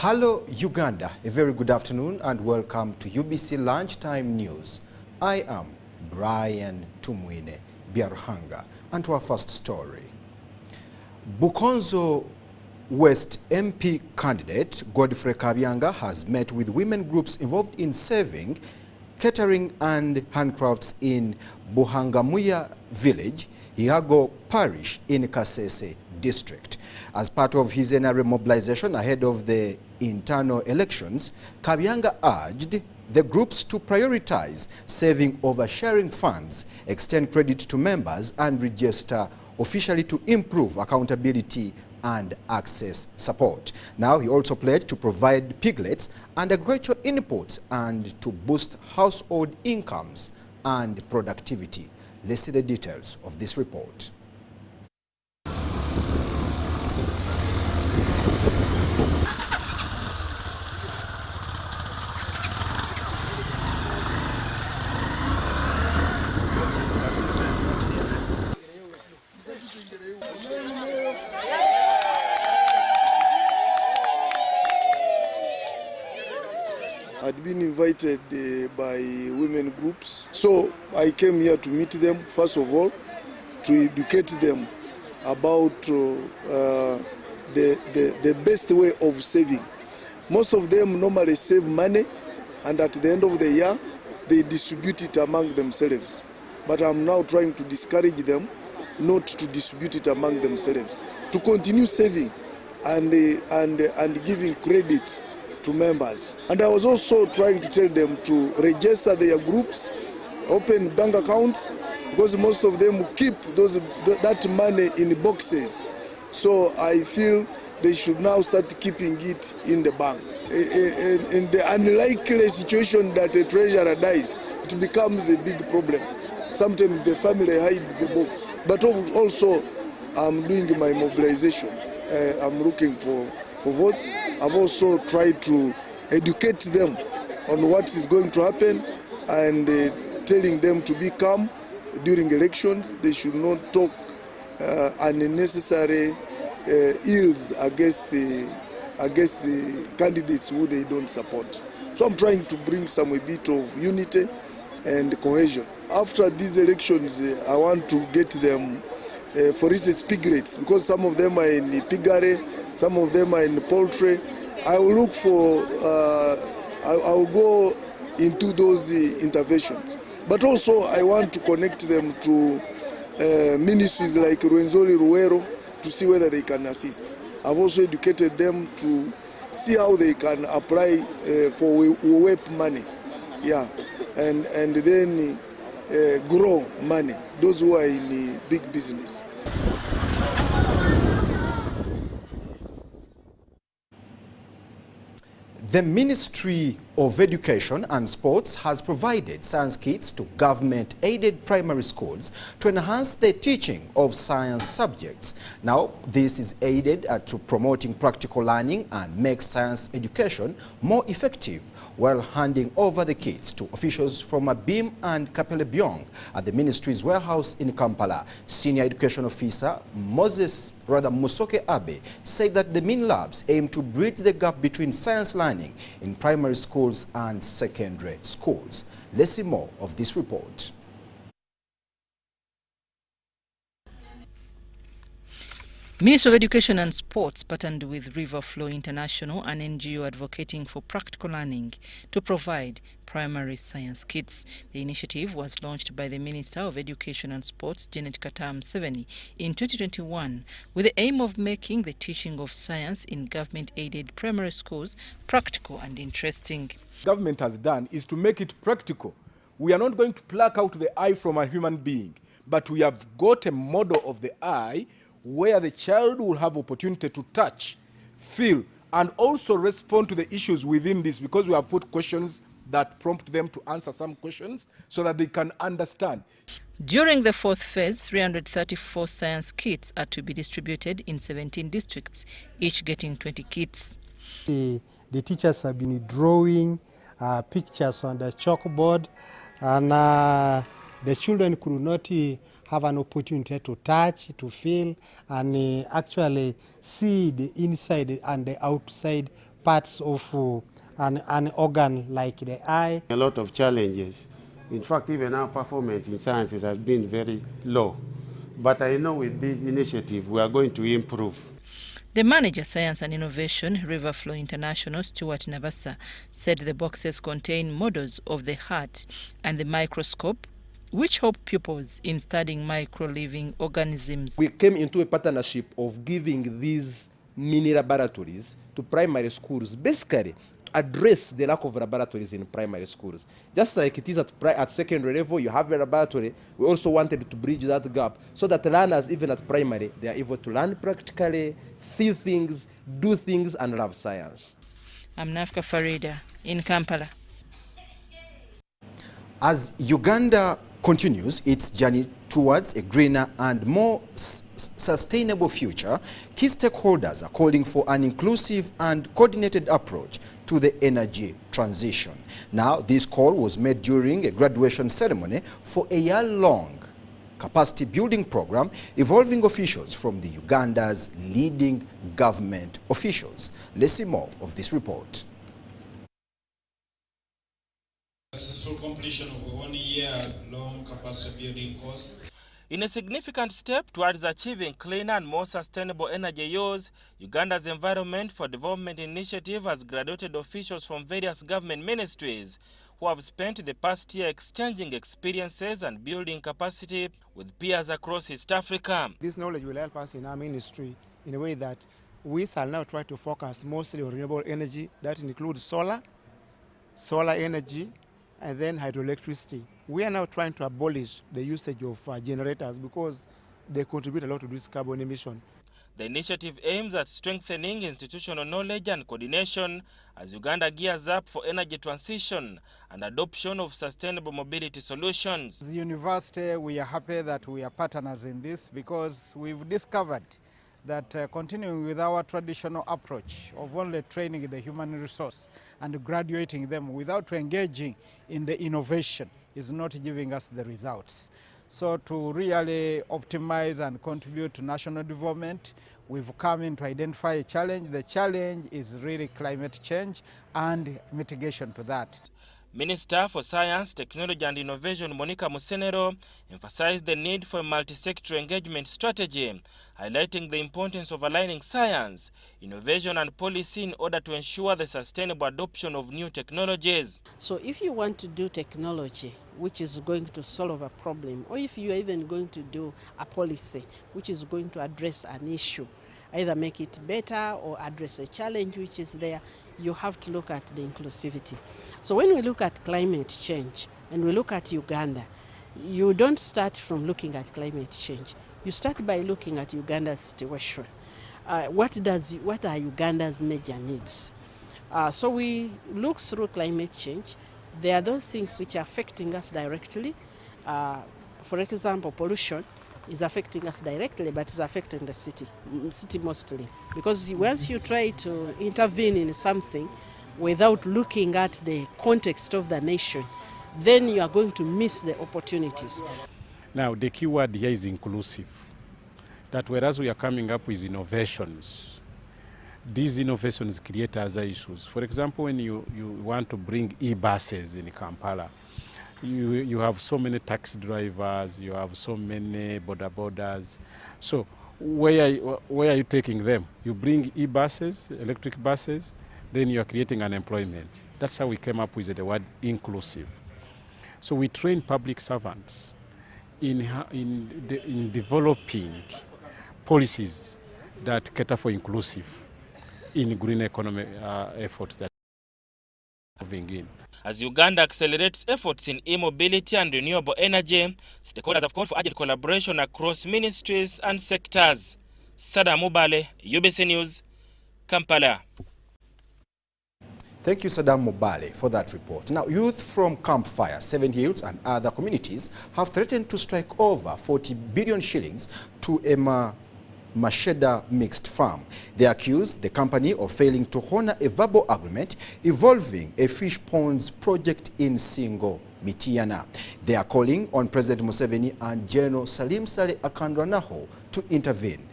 Hello Uganda, a very good afternoon and welcome to UBC Lunchtime News. I am Brian Tumwine Biarhanga, and to our first story. Bukonzo West MP candidate Godfrey Kabyanga has met with women groups involved in serving, catering and handcrafts in Buhangamuya village, Hiago parish in Kasese district. As part of his NRA mobilization ahead of the internal elections, Kabyanga urged the groups to prioritize saving over sharing funds, extend credit to members, and register officially to improve accountability and access support. Now, he also pledged to provide piglets and agricultural inputs and to boost household incomes and productivity. Let's see the details of this report. I'd been invited by women groups, so I came here to meet them, first of all, to educate them about the best way of saving. Most of them normally save money, and at the end of the year, they distribute it among themselves. But I'm now trying to discourage them not to distribute it among themselves, to continue saving and giving credit to members. And I was also trying to tell them to register their groups, open bank accounts, because most of them keep that money in boxes. So I feel they should now start keeping it in the bank. In the unlikely situation that a treasurer dies, it becomes a big problem. Sometimes the family hides the box. But also, I'm doing my mobilization. I'm looking for votes. I've also tried to educate them on what is going to happen and telling them to be calm during elections. They should not talk unnecessary ills against the candidates who they don't support. So I'm trying to bring some a bit of unity and cohesion. After these elections, I want to get them, for instance, piglets, because some of them are in the piggery, some of them are in the poultry. I will look for, I will go into those interventions. But also I want to connect them to ministries like Rwenzori Ruero to see whether they can assist. I've also educated them to see how they can apply for WEP money, yeah, and then grow money, those who are in the big business. The Ministry of Education and Sports has provided science kits to government-aided primary schools to enhance the teaching of science subjects. Now, this is aided to promoting practical learning and makes science education more effective, while handing over the kits to officials from Abim and Kapelebyong at the ministry's warehouse in Kampala. Senior Education Officer Musoke Abe said that the Min Labs aim to bridge the gap between science learning in primary schools and secondary schools. Let's see more of this report. Ministry of Education and Sports partnered with River Flow International, an NGO advocating for practical learning, to provide primary science kits. The initiative was launched by the Minister of Education and Sports, Janet Katam Seveni, in 2021, with the aim of making the teaching of science in government-aided primary schools practical and interesting. Government has done is to make it practical. We are not going to pluck out the eye from a human being, but we have got a model of the eye where the child will have opportunity to touch, feel, and also respond to the issues within this, because we have put questions that prompt them to answer some questions so that they can understand. During the fourth phase, 334 science kits are to be distributed in 17 districts, each getting 20 kits. The teachers have been drawing pictures on the chalkboard, and the children could not have an opportunity to touch, to feel, and actually see the inside and the outside parts of an organ like the eye. A lot of challenges. In fact, even our performance in sciences has been very low. But I know with this initiative, we are going to improve. The manager, Science and Innovation, Riverflow International, Stuart Nabasa, said the boxes contain models of the heart and the microscope, which help pupils in studying micro-living organisms. We came into a partnership of giving these mini laboratories to primary schools, basically to address the lack of laboratories in primary schools. Just like it is at secondary level, you have a laboratory. We also wanted to bridge that gap so that learners, even at primary, they are able to learn practically, see things, do things, and love science. I'm Nafka Farida in Kampala. As Uganda continues its journey towards a greener and more sustainable future, key stakeholders are calling for an inclusive and coordinated approach to the energy transition. Now, this call was made during a graduation ceremony for a year-long capacity building program involving officials from the Uganda's leading government officials. Let's see more of this report. Successful completion of a one-year-long capacity building course. In a significant step towards achieving cleaner and more sustainable energy use, Uganda's Environment for Development Initiative has graduated officials from various government ministries who have spent the past year exchanging experiences and building capacity with peers across East Africa. This knowledge will help us in our ministry in a way that we shall now try to focus mostly on renewable energy. That includes solar energy, and then hydroelectricity. We are now trying to abolish the usage of generators because they contribute a lot to this carbon emission. The initiative aims at strengthening institutional knowledge and coordination as Uganda gears up for energy transition and adoption of sustainable mobility solutions. As a university, we are happy that we are partners in this because we've discovered that continuing with our traditional approach of only training the human resource and graduating them without engaging in the innovation is not giving us the results. So to really optimize and contribute to national development, we've come in to identify a challenge. The challenge is really climate change and mitigation to that. Minister for Science, Technology and Innovation Monica Musenero emphasized the need for a multi-sector engagement strategy, highlighting the importance of aligning science, innovation and policy in order to ensure the sustainable adoption of new technologies. So if you want to do technology which is going to solve a problem, or if you are even going to do a policy which is going to address an issue, either make it better or address a challenge which is there, you have to look at the inclusivity. So when we look at climate change and we look at Uganda, you don't start from looking at climate change. You start by looking at Uganda's situation. What are Uganda's major needs? So we look through climate change. There are those things which are affecting us directly. For example, pollution is affecting us directly, but it's affecting the city mostly. Because once you try to intervene in something without looking at the context of the nation, then you are going to miss the opportunities. Now, the key word here is inclusive. That whereas we are coming up with innovations, these innovations create other issues. For example, when you want to bring e-buses in Kampala, you have so many taxi drivers, you have so many border borders. So where are you taking them? You bring e-buses, electric buses, then you are creating unemployment. That's how we came up with the word inclusive. So we train public servants in developing policies that cater for inclusive in green economy efforts that are moving in. As Uganda accelerates efforts in e-mobility and renewable energy, stakeholders have called for urgent collaboration across ministries and sectors. Sada Mubale, UBC News, Kampala. Thank you, Saddam Mubale, for that report. Now, youth from Campfire, Seven Hills and other communities have threatened to strike over 40 billion shillings to a Masheda mixed farm. They accuse the company of failing to honor a verbal agreement involving a fish ponds project in Singo, Mitiana. They are calling on President Museveni and General Salim Saleh Akandwanaho to intervene.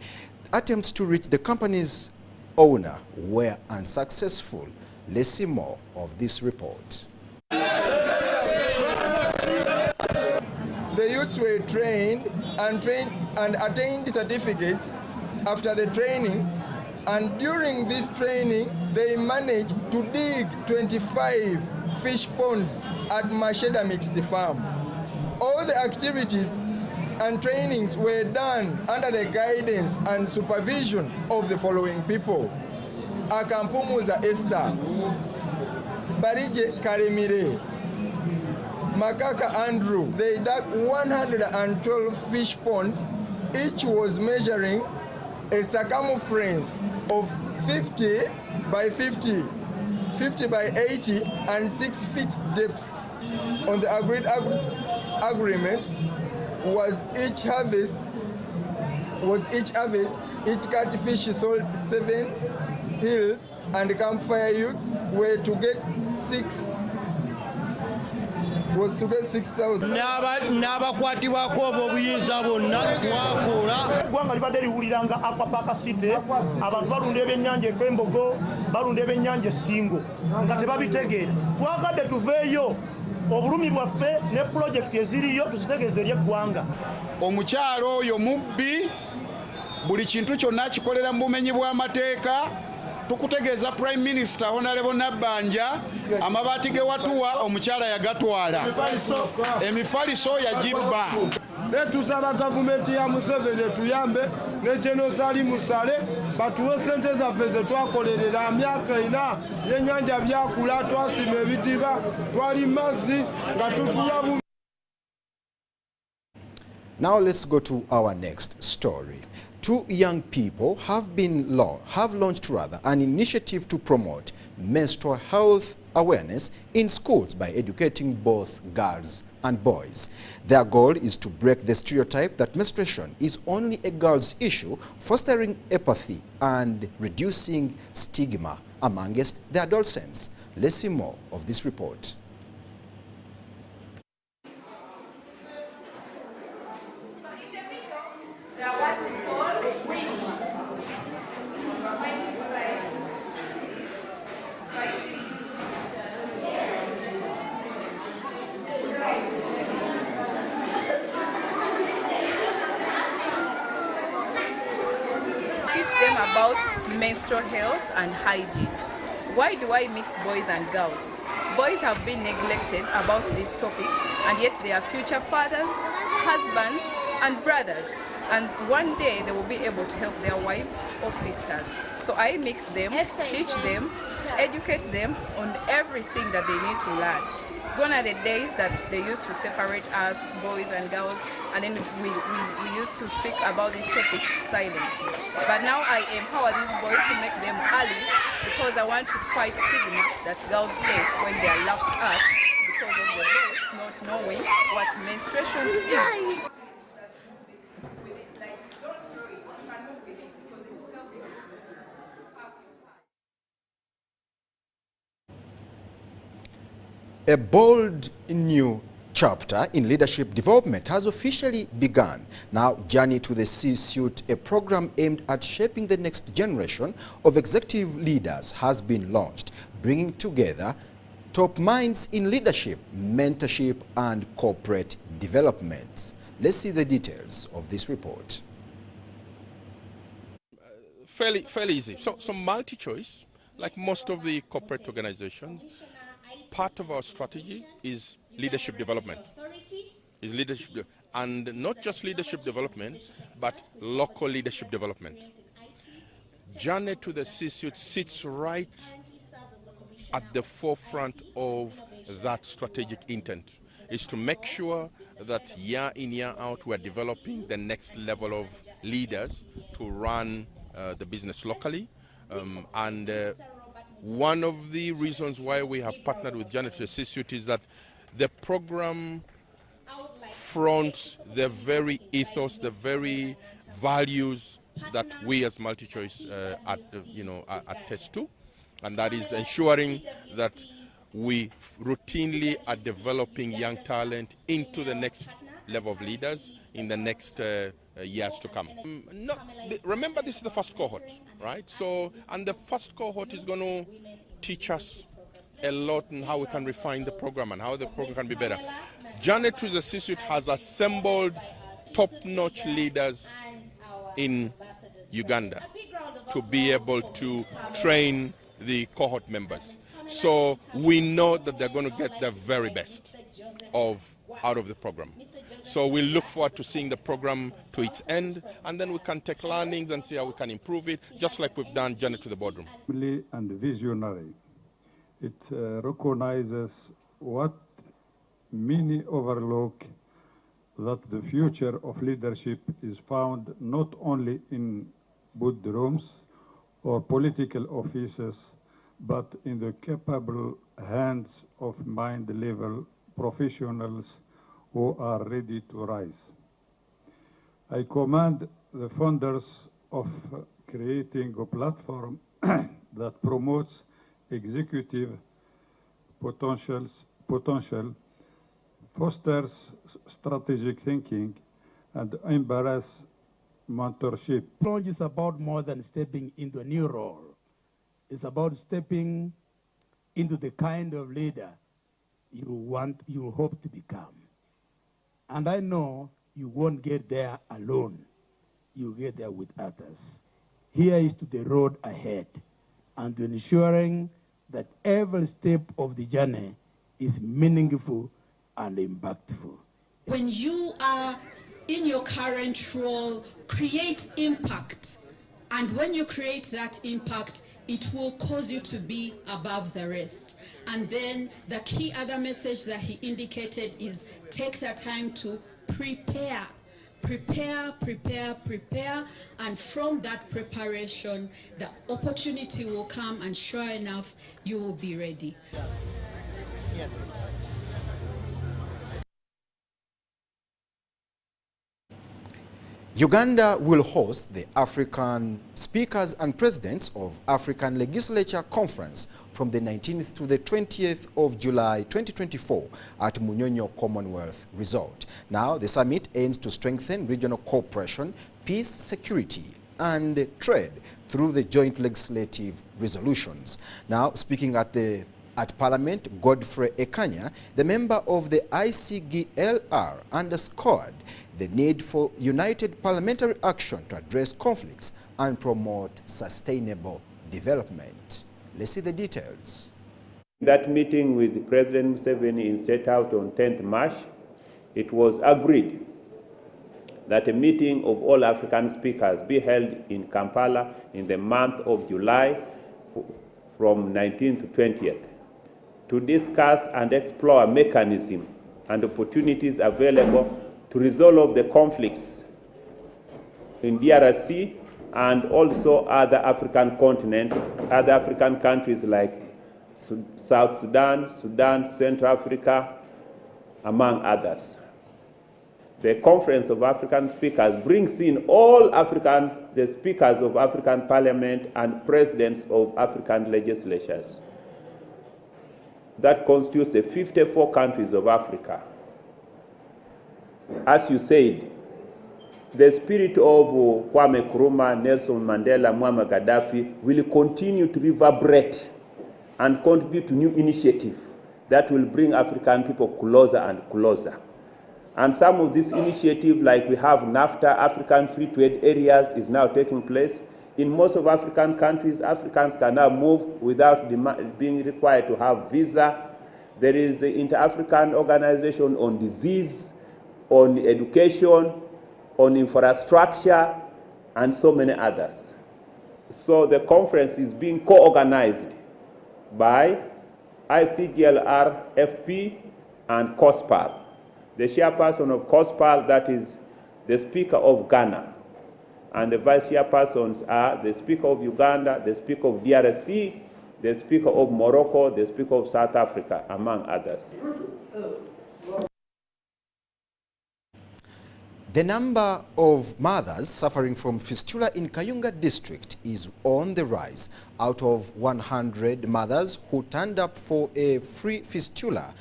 Attempts to reach the company's owner were unsuccessful. Let's see more of this report. The youths were trained and attained certificates after the training, and during this training they managed to dig 25 fish ponds at Masheda Mixed Farm. All the activities and trainings were done under the guidance and supervision of the following people: Akampumuza Esther, Barije Karemire, Makaka Andrew. They dug 112 fish ponds. Each was measuring a circumference of 50 by 50, 50 by 80, and 6 feet depth. On the agreed agreement was each harvest, each catfish sold 7 hills, and the campfire youths were to get 6,000. n'abakwatibwako obuyinza bonna twakola eggwanga libadde liwuliranga aquapaka city abantu balunda ebyennyanja ekwembogo balunda ebyennyanja essingo nga tebabitegeera twagadde tuveeyo obulumi bwaffe ne pulojekiti eziriyo tuzitegeeza eri eggwanga. Omukyalo oyo mubbi, buli kintu kyonna akikolera mu bumenyi bw'amateeka. Tukutegeeza Prime Minister Honorable Nabbanja amabaati ge watuwa omukyala yagatwala, emifaliso yagibba. Tusaba gavumenti ya Museveni tuyambe ne General Musale batuwe sente zaffe ze twakolerera myaka ina y'ennyanja byakula, twasima ebidiba, twali mazzi nga tusula bu. Now let's go to our next story. 2 young people have launched an initiative to promote menstrual health awareness in schools by educating both girls and boys. Their goal is to break the stereotype that menstruation is only a girl's issue, fostering empathy and reducing stigma amongst the adolescents. Let's see more of this report. Teach them about menstrual health and hygiene. Why do I mix boys and girls? Boys have been neglected about this topic, and yet they are future fathers, husbands, and brothers. And one day they will be able to help their wives or sisters. So I mix them, teach them, educate them on everything that they need to learn. Gone are the days that they used to separate us, boys and girls, and then we used to speak about this topic silently. But now I empower these boys to make them allies, because I want to fight stigma that girls face when they are laughed at because of the boys not knowing what menstruation is. A bold new chapter in leadership development has officially begun. Now, Journey to the C-Suite, a program aimed at shaping the next generation of executive leaders, has been launched, bringing together top minds in leadership, mentorship, and corporate development. Let's see the details of this report. Fairly easy. So multi-choice, like most of the corporate organizations, part of our strategy is leadership development. And not just leadership development, but local leadership development. Journey to the C-Suite sits right at the forefront of that strategic intent, is to make sure that year in, year out, we're developing the next level of leaders to run the business locally. One of the reasons why we have partnered with Journey to the C-Suite is that the program fronts the very ethos, the very values that we as MultiChoice attest to, and that is ensuring that we routinely are developing young talent into the next level of leaders in the next years to come. Remember, this is the first cohort. right? So, and the first cohort is going to teach us a lot on how we can refine the program and how the program can be better. Janet with the Institute has assembled top-notch leaders in Uganda to be able to train the cohort members. So we know that they're going to get the very best out of the program. So we look forward to seeing the program to its end, and then we can take learnings and see how we can improve it, just like we've done Janet to the Boardroom. And visionary. It recognizes what many overlook, that the future of leadership is found not only in boardrooms or political offices, but in the capable hands of mind-level professionals who are ready to rise. I commend the founders of creating a platform that promotes executive potential, fosters strategic thinking, and embraces mentorship. Plunge is about more than stepping into a new role. It's about stepping into the kind of leader you hope to become. And I know you won't get there alone. You get there with others. Here is to the road ahead and to ensuring that every step of the journey is meaningful and impactful. When you are in your current role, create impact. And when you create that impact, it will cause you to be above the rest. And then the key other message that he indicated is take the time to prepare. Prepare, prepare, prepare, and from that preparation, the opportunity will come, and sure enough, you will be ready. Yes. Uganda will host the African Speakers and Presidents of African Legislature Conference from the 19th to the 20th of July 2024 at Munyonyo Commonwealth Resort. Now, the summit aims to strengthen regional cooperation, peace, security, and trade through the joint legislative resolutions. Now, speaking at Parliament, Godfrey Kabyanga, the member of the ICGLR, underscored the need for united parliamentary action to address conflicts and promote sustainable development. Let's see the details. That meeting with President Museveni in State House on 10th March, it was agreed that a meeting of all African speakers be held in Kampala in the month of July from 19th to 20th to discuss and explore a mechanism and opportunities available to resolve the conflicts in DRC and also other African continents, other African countries like South Sudan, Central Africa, among others. The Conference of African Speakers brings in all the speakers of African Parliament and presidents of African legislatures. That constitutes the 54 countries of Africa. As you said, the spirit of Kwame Nkrumah, Nelson Mandela, Muammar Gaddafi will continue to reverberate and contribute to new initiatives that will bring African people closer and closer. And some of these initiatives, like we have NAFTA, African Free Trade Areas, is now taking place. In most of African countries, Africans can now move without being required to have visa. There is the Inter-African Organization on Disease, on education, on infrastructure, and so many others. So the conference is being co-organized by ICGLR, FP, and COSPAL. The chairperson of COSPAL, that is the Speaker of Ghana, and the vice chairpersons are the Speaker of Uganda, the Speaker of DRC, the Speaker of Morocco, the Speaker of South Africa, among others. The number of mothers suffering from fistula in Kayunga district is on the rise. Out of 100 mothers who turned up for a free fistula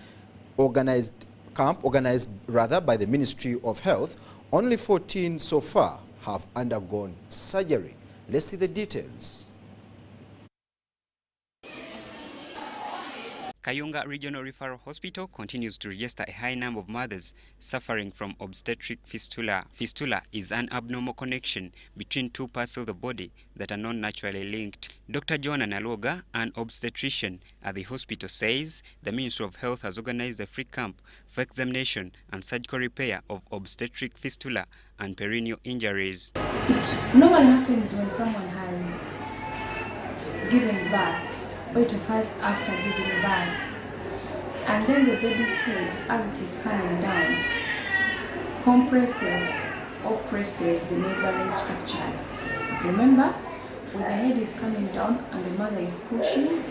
camp organized by the Ministry of Health, only 14 so far have undergone surgery. Let's see the details. Kayunga Regional Referral Hospital continues to register a high number of mothers suffering from obstetric fistula. Fistula is an abnormal connection between two parts of the body that are not naturally linked. Dr. Jona Naloga, an obstetrician at the hospital, says the Ministry of Health has organized a free camp for examination and surgical repair of obstetric fistula and perineal injuries. It normally happens when someone has given birth, or it occurs after giving birth, and then the baby's head, as it is coming down, compresses or presses the neighboring structures. Remember, when the head is coming down and the mother is pushing,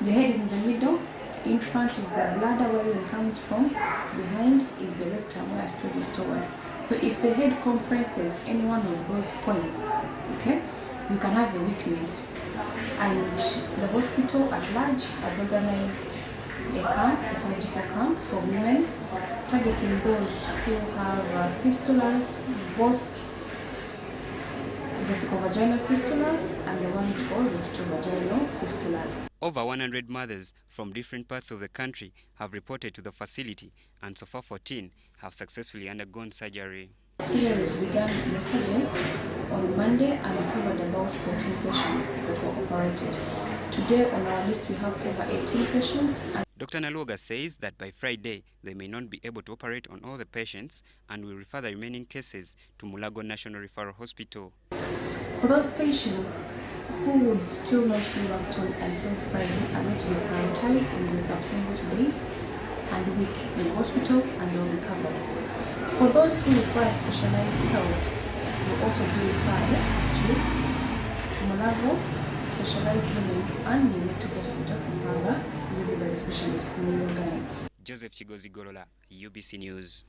the head is in the middle, in front is the bladder where it comes from, behind is the rectum where stool is stored. So if the head compresses any one of those points, okay, you can have a weakness. And the hospital at large has organized a camp, a surgical camp for women, targeting those who have fistulas, both vesicovaginal fistulas and the ones for rectovaginal fistulas. Over 100 mothers from different parts of the country have reported to the facility, and so far 14 have successfully undergone surgery. Surgeries began yesterday on Monday and we covered about 14 patients that were operated. Today on our list we have over 18 patients. Dr. Naloga says that by Friday they may not be able to operate on all the patients and will refer the remaining cases to Mulago National Referral Hospital. For those patients who would still not be worked on until Friday are going to be prioritized in the subsequent days and week in the hospital and they'll be covered. For those who require specialized help, will also be referred to Mulago Specialized Women's and Neonatal Hospital for further delivery by the specialist in Rwanda. Joseph Chigozi Golola, UBC News.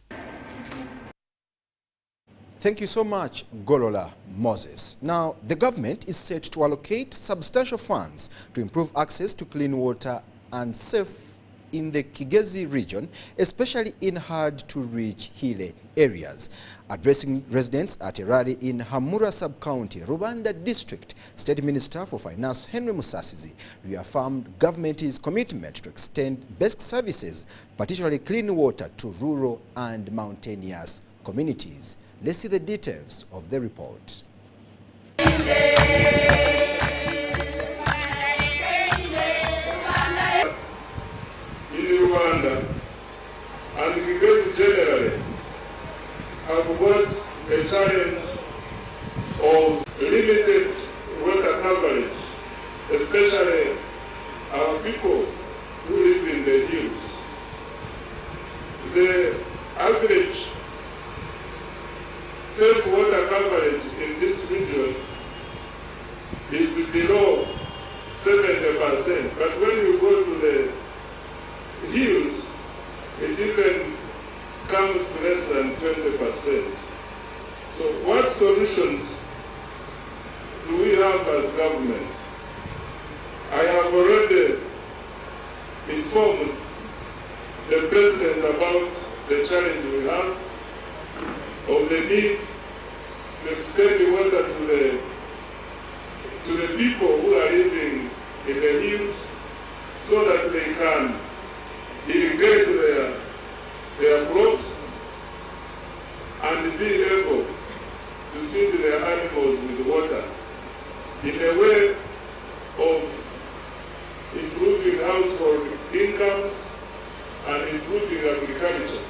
Thank you so much, Golola Moses. Now, the government is set to allocate substantial funds to improve access to clean water and safe in the Kigezi region, especially in hard-to-reach hilly areas. Addressing residents at a rally in Hamura Sub-County, Rwanda District, State Minister for Finance Henry Musasizi reaffirmed government's commitment to extend basic services, particularly clean water, to rural and mountainous communities. Let's see the details of the report. In Rwanda and Kigezi generally have got a challenge of limited water coverage, especially our people who live in the hills. The average safe water coverage in this region is below 70%, but when you go to the hills, it even comes to less than 20%. So what solutions do we have as government? I have already informed the President about the challenge we have of the need to extend the water to the people who are living in the hills so that they can irrigate their crops and be able to feed their animals with water in a way of improving household incomes and improving agriculture.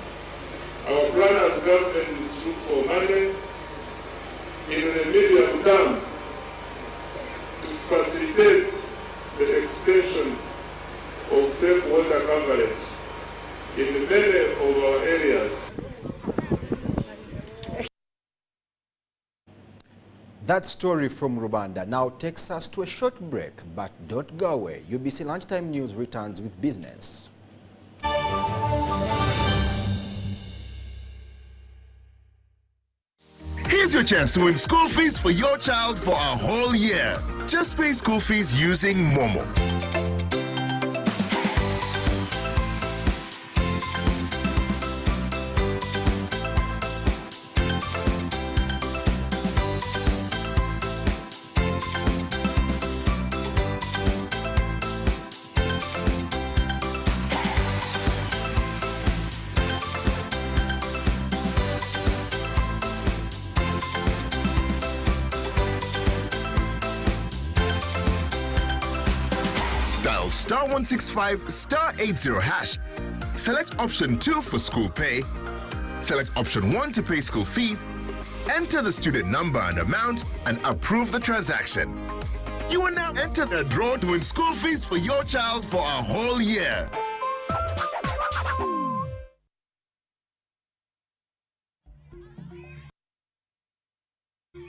Our plan as government is to look for money in the medium term to facilitate the extension of safe water coverage in many of our areas. That story from Rwanda now takes us to a short break, but don't go away. UBC Lunchtime News returns with business. Here's your chance to win school fees for your child for a whole year. Just pay school fees using Momo. Dial *165 *80 hash. Select option 2 for school pay. Select option 1 to pay school fees. Enter the student number and amount and approve the transaction. You are now entered a draw to win school fees for your child for a whole year.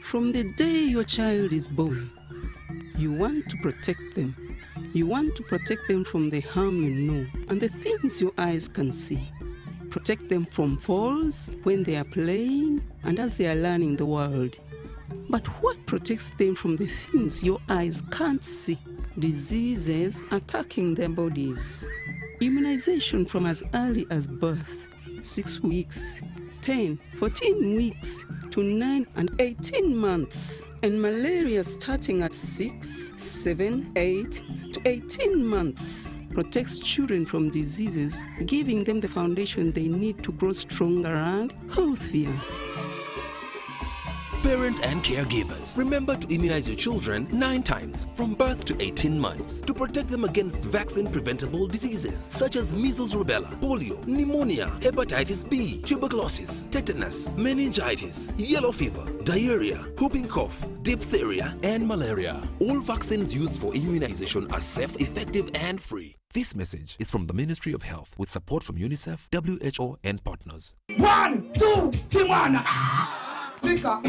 From the day your child is born, you want to protect them. You want to protect them from the harm you know and the things your eyes can see. Protect them from falls when they are playing and as they are learning the world. But what protects them from the things your eyes can't see? Diseases attacking their bodies. Immunization from as early as birth, 6 weeks, 10, 14 weeks, to 9 and 18 months, and malaria starting at 6, 7, 8 to 18 months protects children from diseases, giving them the foundation they need to grow stronger and healthier. Parents and caregivers, remember to immunize your children 9 times from birth to 18 months to protect them against vaccine-preventable diseases such as measles, rubella, polio, pneumonia, hepatitis B, tuberculosis, tetanus, meningitis, yellow fever, diarrhea, whooping cough, diphtheria, and malaria. All vaccines used for immunization are safe, effective, and free. This message is from the Ministry of Health with support from UNICEF, WHO, and partners. 1, 2, 3, 1. Sika.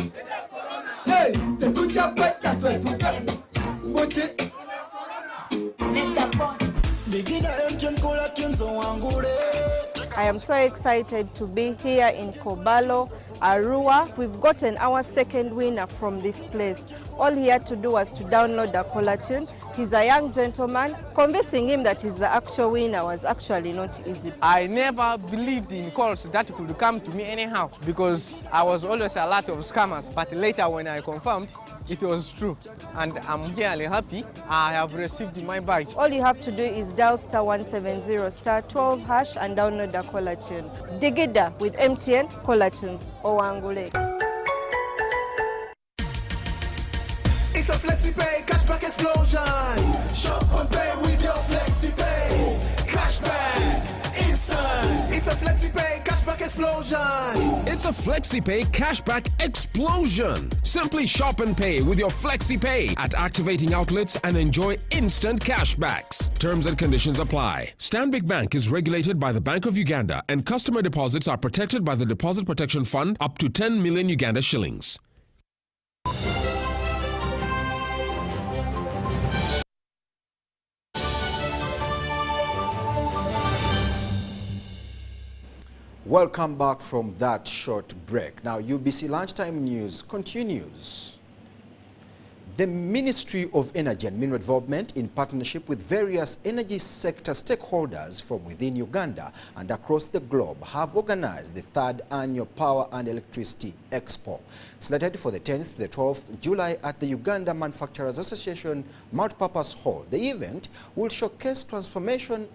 Hey, tetuja kweta twetuka. Moche. Mr. Boss. I am so excited to be here in Kobalo, Arua. We've gotten our second winner from this place. All he had to do was to download the caller tune. He's a young gentleman. Convincing him that he's the actual winner was actually not easy. I never believed in calls that could come to me anyhow because I was always a lot of scammers. But later when I confirmed, it was true. And I'm really happy I have received my bag. All you have to do is dial *170 *12 hash and download the caller tune. Digida with MTN caller tunes. Owangule. It's a FlexiPay cashback explosion. Shop and pay with your FlexiPay. Cashback instant. It's a FlexiPay cashback explosion. It's a FlexiPay cashback explosion. Simply shop and pay with your FlexiPay at activating outlets and enjoy instant cashbacks. Terms and conditions apply. Stanbic Bank is regulated by the Bank of Uganda and customer deposits are protected by the Deposit Protection Fund up to 10 million Uganda shillings. Welcome back from that short break. Now, UBC Lunchtime News continues. The Ministry of Energy and Mineral Development, in partnership with various energy sector stakeholders from within Uganda and across the globe, have organized the 3rd Annual Power and Electricity Expo, slated for the 10th to the 12th July at the Uganda Manufacturers Association Multipurpose Hall. The event will showcase transformation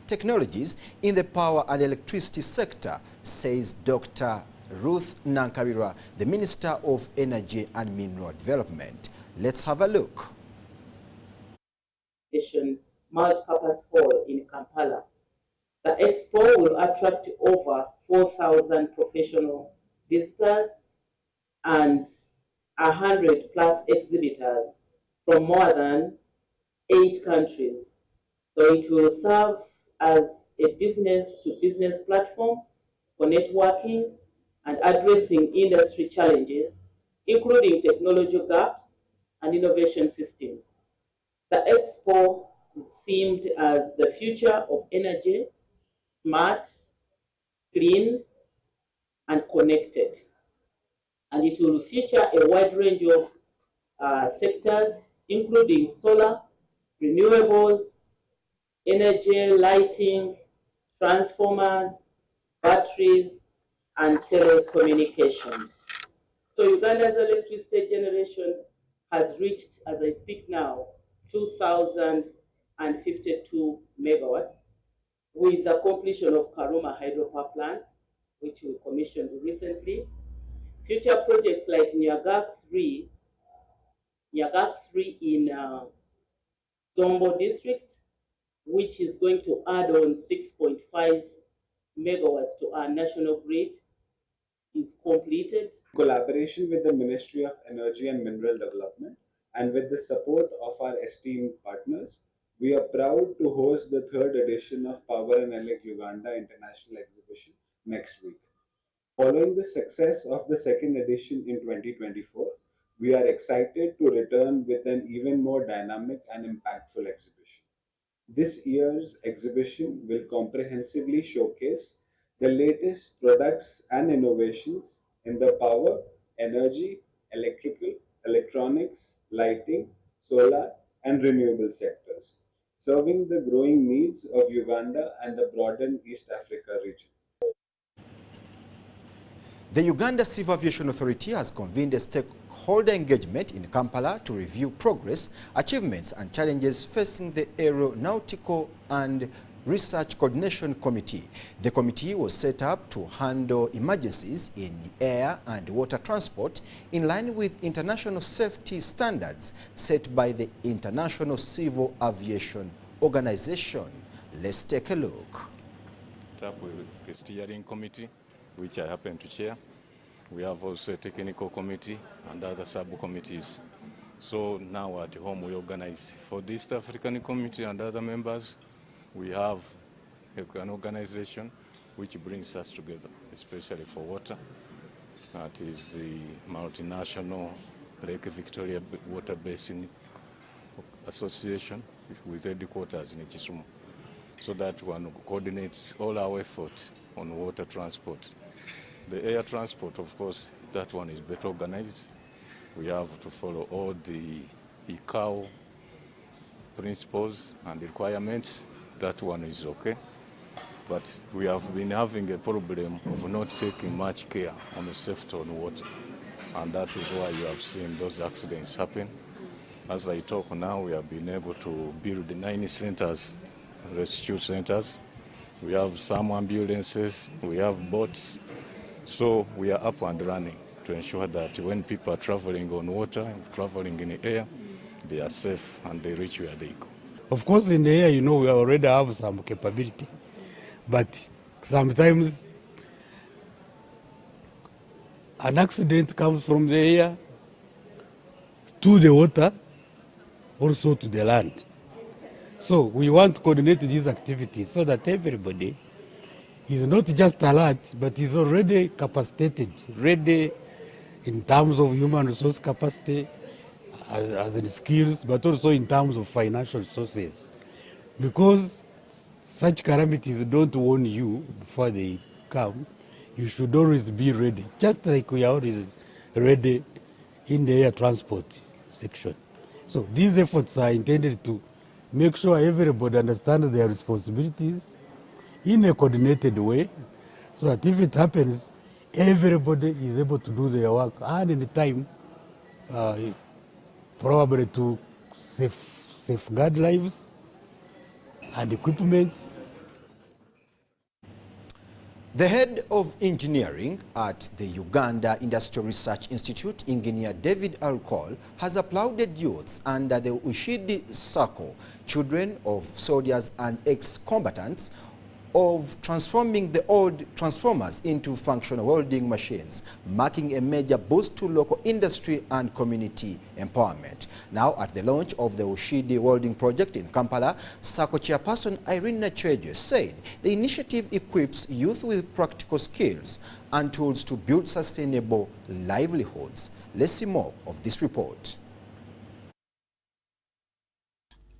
technologies in the power and electricity sector, says Dr. Ruth Nankabirwa, the Minister of Energy and Mineral Development. Let's have a look. Multipurpose Hall in Kampala. The Expo will attract over 4,000 professional visitors and 100 plus exhibitors from more than 8 countries. So it will serve as a business-to-business platform for networking and addressing industry challenges, including technology gaps and innovation systems. The Expo is themed as the future of energy, smart, clean, and connected. And it will feature a wide range of sectors, including solar, renewables, energy, lighting, transformers, batteries, and telecommunications. So Uganda's electricity generation has reached, as I speak now, 2,052 megawatts, with the completion of Karuma hydropower plant, which we commissioned recently. Future projects like Nyagak 3 in Dombo district, which is going to add on 6.5 megawatts to our national grid, is completed. Collaboration with the Ministry of Energy and Mineral Development and with the support of our esteemed partners, we are proud to host the 3rd edition of Power and Elec Uganda International Exhibition next week. Following the success of the 2nd edition in 2024, we are excited to return with an even more dynamic and impactful exhibition. This year's exhibition will comprehensively showcase the latest products and innovations in the power, energy, electrical, electronics, lighting, solar, and renewable sectors, serving the growing needs of Uganda and the broader East Africa region. The Uganda Civil Aviation Authority has convened a stakeholder engagement in Kampala to review progress, achievements and challenges facing the Aeronautical and Research Coordination Committee. The committee was set up to handle emergencies in air and water transport in line with international safety standards set by the International Civil Aviation Organization. Let's take a look. Up with the steering committee, which I happen to chair. We have also a technical committee and other sub-committees. So now at home we organize for the East African Committee and other members. We have an organization which brings us together, especially for water. That is the Multinational Lake Victoria Water Basin Association with headquarters in Kisumu. So that one coordinates all our efforts on water transport. The air transport, of course, that one is better organized. We have to follow all the ICAO principles and requirements. That one is okay. But we have been having a problem of not taking much care on the safety on water. And that is why you have seen those accidents happen. As I talk now, we have been able to build 9 centers, rescue centers. We have some ambulances, we have boats. So we are up and running to ensure that when people are traveling on water, traveling in the air, they are safe and they reach where they go. Of course, in the air, you know, we already have some capability. But sometimes an accident comes from the air to the water, also to the land. So we want to coordinate these activities so that everybody is not just alert, but is already capacitated, ready in terms of human resource capacity, as in skills, but also in terms of financial resources. Because such calamities don't warn you before they come, you should always be ready, just like we are always ready in the air transport section. So these efforts are intended to make sure everybody understands their responsibilities in a coordinated way, so that if it happens, everybody is able to do their work and in the time, probably to safeguard lives and equipment. The head of engineering at the Uganda Industrial Research Institute, Engineer David Alcohol, has applauded youths under the Ushidi Circle, children of soldiers and ex-combatants, of transforming the old transformers into functional welding machines, marking a major boost to local industry and community empowerment. Now, at the launch of the Ushidi Welding project in Kampala, SACCO chairperson Irina Cheje said the initiative equips youth with practical skills and tools to build sustainable livelihoods. Let's see more of this report.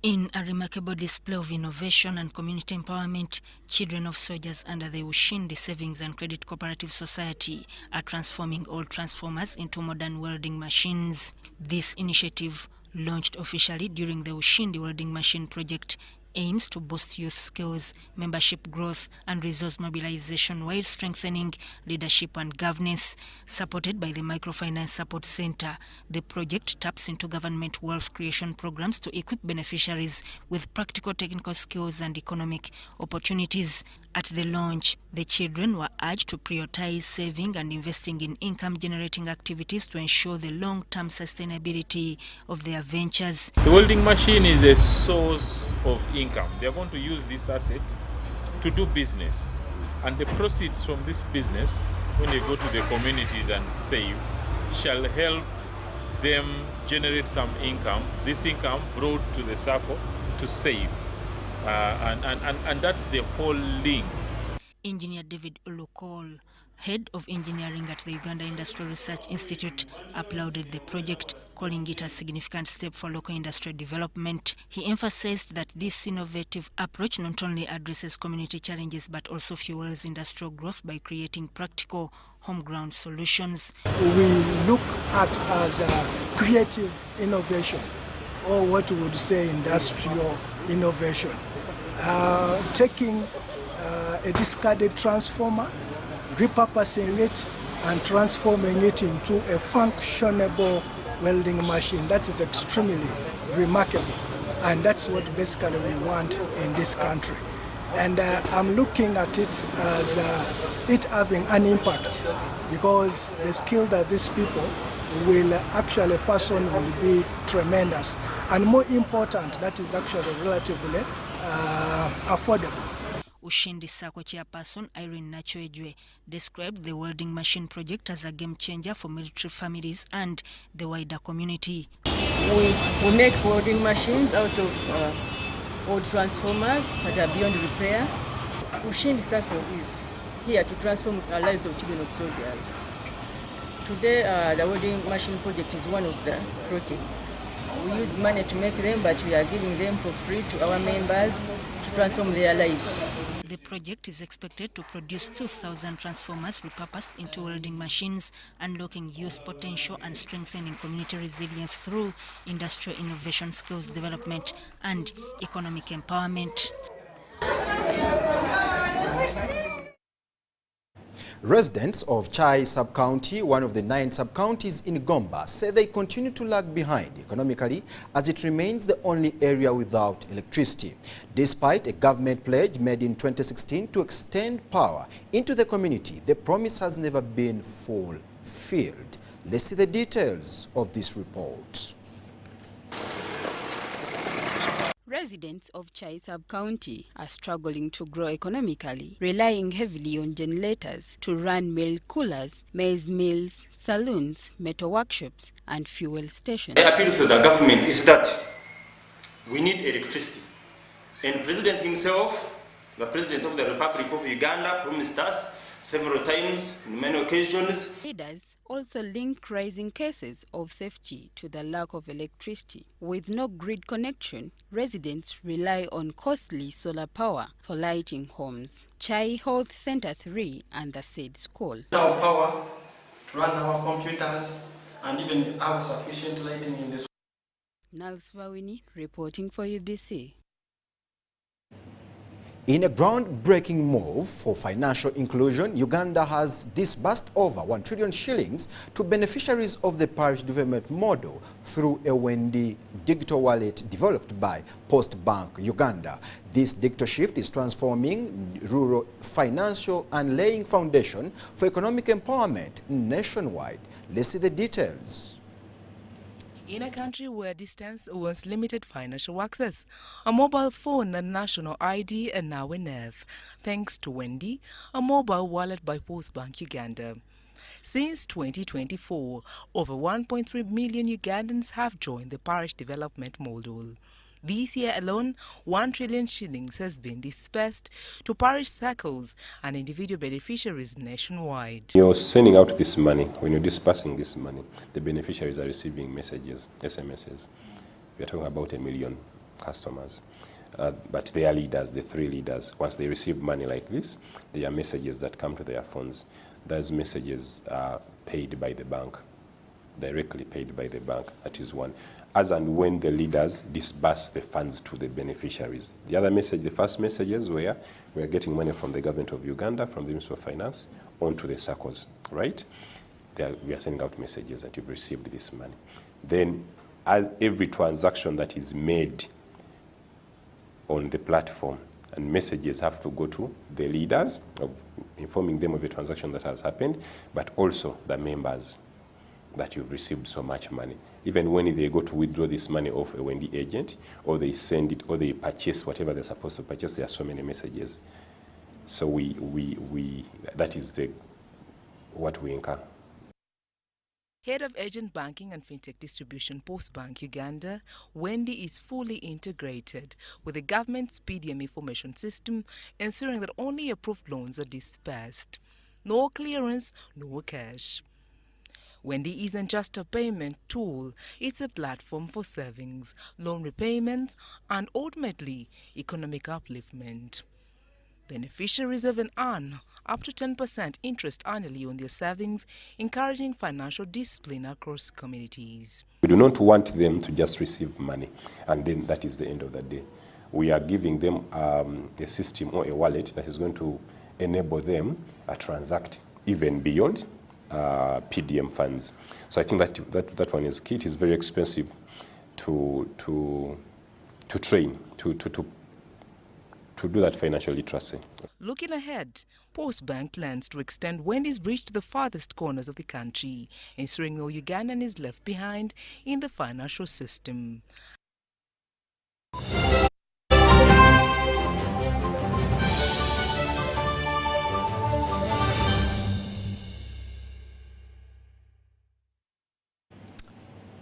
In a remarkable display of innovation and community empowerment, children of soldiers under the Ushindi Savings and Credit Cooperative Society are transforming old transformers into modern welding machines. This initiative, launched officially during the Ushindi Welding Machine Project, aims to boost youth skills, membership growth, and resource mobilization while strengthening leadership and governance. Supported by the Microfinance Support Center, the project taps into government wealth creation programs to equip beneficiaries with practical technical skills and economic opportunities. At the launch, the children were urged to prioritize saving and investing in income-generating activities to ensure the long-term sustainability of their ventures. The welding machine is a source of income. They are going to use this asset to do business. And the proceeds from this business, when they go to the communities and save, shall help them generate some income. This income brought to the circle to save. And that's the whole link. Engineer David Olokol, head of engineering at the Uganda Industrial Research Institute, applauded the project, calling it a significant step for local industrial development. He emphasized that this innovative approach not only addresses community challenges but also fuels industrial growth by creating practical home-ground solutions. We look at as a creative innovation, or what we would say industrial innovation. Taking a discarded transformer, repurposing it and transforming it into a functionable welding machine. That is extremely remarkable, and that's what basically we want in this country. And I'm looking at it as it having an impact, because the skill that these people will actually pass on will be tremendous. And more important, that is actually relatively affordable. Ushindi Sako chairperson Irene Nachoejwe described the welding machine project as a game changer for military families and the wider community. We make welding machines out of old transformers that are beyond repair. Ushindi Sako is here to transform the lives of children of soldiers. Today, the welding machine project is one of the projects. We use money to make them, but we are giving them for free to our members to transform their lives. The project is expected to produce 2,000 transformers repurposed into welding machines, unlocking youth potential and strengthening community resilience through industrial innovation, skills development, and economic empowerment. Residents of Chai sub-county, one of the 9 sub-counties in Gomba, say they continue to lag behind economically as it remains the only area without electricity. Despite a government pledge made in 2016 to extend power into the community, the promise has never been fulfilled. Let's see the details of this report. Residents of Chai sub-county are struggling to grow economically, relying heavily on generators to run milk coolers, maize mills, saloons, metal workshops, and fuel stations. The appeal to the government is that we need electricity. And President himself, the President of the Republic of Uganda, promised us several times, on many occasions. Leaders also link rising cases of theft to the lack of electricity. With no grid connection, residents rely on costly solar power for lighting homes. Chai Health Center 3 and the said school. Our power to run our computers and even have sufficient lighting in the school. Nals Vawini reporting for UBC. In a groundbreaking move for financial inclusion, Uganda has disbursed over 1 trillion shillings to beneficiaries of the parish development model through a Wendy digital wallet developed by Post Bank Uganda. This digital shift is transforming rural financial and laying foundation for economic empowerment nationwide. Let's see the details. In a country where distance was limited financial access, a mobile phone and national ID are now enough, thanks to Wendy, a mobile wallet by Post Bank Uganda. Since 2024, over 1.3 million Ugandans have joined the parish development model. This year alone, 1 trillion shillings has been dispersed to parish circles and individual beneficiaries nationwide. You're sending out this money, when you're dispersing this money, the beneficiaries are receiving messages, SMSs. We're talking about 1 million customers. But their leaders, the 3 leaders, once they receive money like this, there are messages that come to their phones. Those messages are paid by the bank, directly paid by the bank. That is one. as and when the leaders disburse the funds to the beneficiaries. The other message, the first messages were we are getting money from the government of Uganda, from the Ministry of Finance, onto the SACCOs, right? We are sending out messages that you've received this money. Then, as every transaction that is made on the platform, and messages have to go to the leaders, of informing them of the transaction that has happened, but also the members that you've received so much money. Even when they go to withdraw this money off a Wendy agent, or they send it, or they purchase whatever they're supposed to purchase, there are so many messages. So that is what we incur. Head of Agent Banking and Fintech Distribution, Postbank Uganda, Wendy is fully integrated with the government's PDM information system, ensuring that only approved loans are dispersed. No clearance, no cash. Wendy isn't just a payment tool, it's a platform for savings, loan repayments, and ultimately economic upliftment. Beneficiaries even earn up to 10% interest annually on their savings, encouraging financial discipline across communities. We do not want them to just receive money and then that is the end of the day. We are giving them a system or a wallet that is going to enable them to transact even beyond PDM funds. So I think that one is key. It is very expensive to train, to do that financial literacy. Looking ahead, Postbank plans to extend Wendy's reach to the farthest corners of the country, ensuring no Ugandan is left behind in the financial system.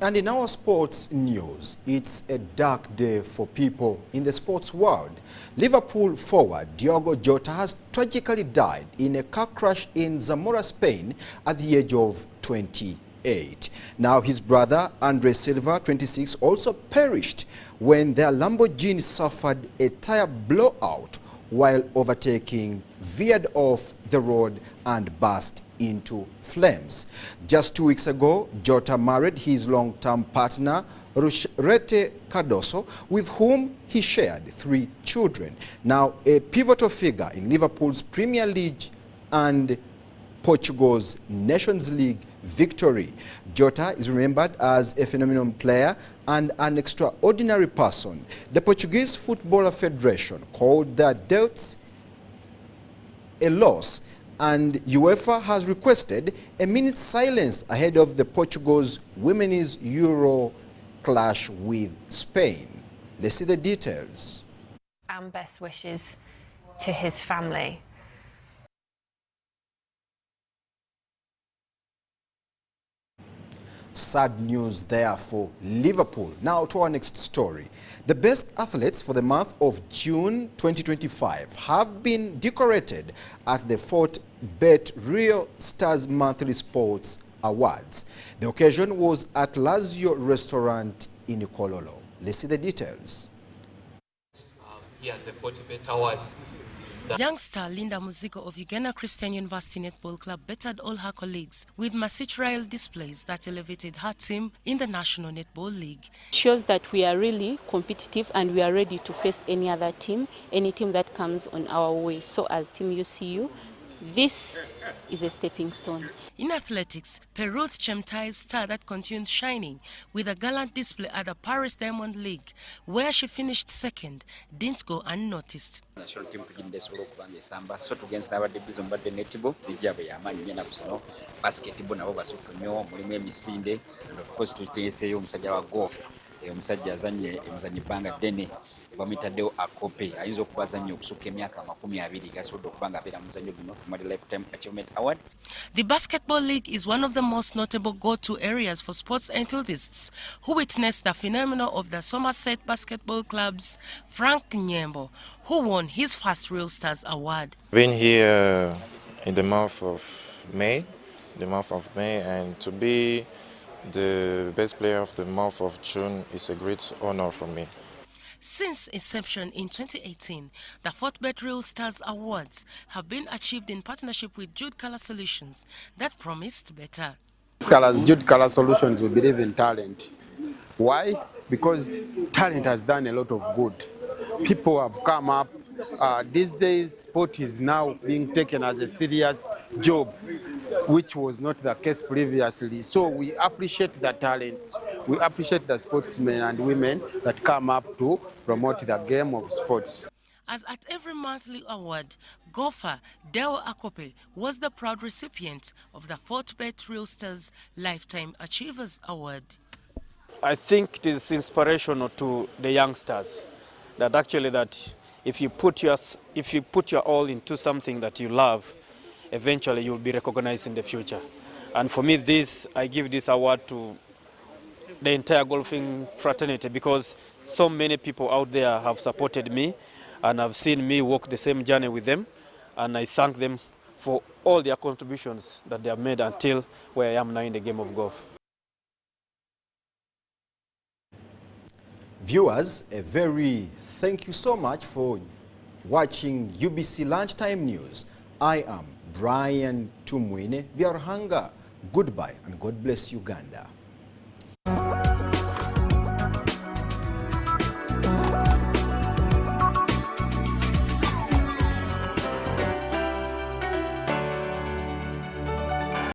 And in our sports news, it's a dark day for people in the sports world. Liverpool forward Diogo Jota has tragically died in a car crash in Zamora, Spain at the age of 28. Now his brother, Andre Silva, 26, also perished when their Lamborghini suffered a tire blowout while overtaking, veered off the road and burst into flames. Just 2 weeks ago, Jota married his long-term partner, Rushrete Cardoso, with whom he shared 3 children. Now a pivotal figure in Liverpool's Premier League and Portugal's Nations League victory. Jota is remembered as a phenomenal player and an extraordinary person. The Portuguese Footballer Federation called their deaths a loss, and UEFA has requested a minute's silence ahead of the Portugal's Women's Euro clash with Spain. Let's see the details. And best wishes to his family. Sad news there for Liverpool. Now to our next story. The best athletes for the month of June 2025 have been decorated at the Fort Bet Real Stars Monthly Sports Awards. The occasion was at Lazio Restaurant in Kololo. Let's see the details. Here at the Fort Bet Awards. Youngster Linda Muziko of Uganda Christian University Netball Club bettered all her colleagues with material displays that elevated her team in the National Netball League. It shows that we are really competitive and we are ready to face any other team, any team that comes on our way. So as Team UCU, this is a stepping stone. In athletics, Peruth Chemtai's star that continued shining with a gallant display at the Paris Diamond League, where she finished second, didn't go unnoticed. National team tuginde solo kubanga esamba so tugenza abadde bizo mbadde netball ejjabo yamanyi nyina kusano basketball nabo basufu nnyo mulimu emisinde and of course tuteeseyo omusajja wa golf omusajja azanye emizanyi bbanga ddene bamitaddewo akope ayinza okuba azanye okusukka emyaka 20 gasobodde okubanga abeera muzannyo guno kumali Lifetime Achievement Award. The Basketball League is one of the most notable go-to areas for sports enthusiasts who witnessed the phenomenon of the Somerset Basketball Club's Frank Nyembo, who won his first Real Stars Award. Been here in the month of May, and to be the best player of the month of June is a great honor for me. Since inception in 2018, the Fort Bet Real Stars Awards have been achieved in partnership with Jude Color Solutions that promised better. Jude Color Solutions, we believe in talent. Why? Because talent has done a lot of good. People have come up. These days, sport is now being taken as a serious job, which was not the case previously. So we appreciate the talents. We appreciate the sportsmen and women that come up to promote the game of sports. As at every monthly award, golfer Deo Akope was the proud recipient of the Fortbet Real Stars Lifetime Achievers Award. I think it is inspirational to the youngsters that actually that if you put your all into something that you love, eventually you'll be recognized in the future. And for me, I give this award to the entire golfing fraternity because so many people out there have supported me and have seen me walk the same journey with them, and I thank them for all their contributions that they have made until where I am now in the game of golf. Viewers, a very thank you so much for watching UBC Lunchtime News. I am Brian Tumwine Biarhanga. Goodbye and God bless Uganda.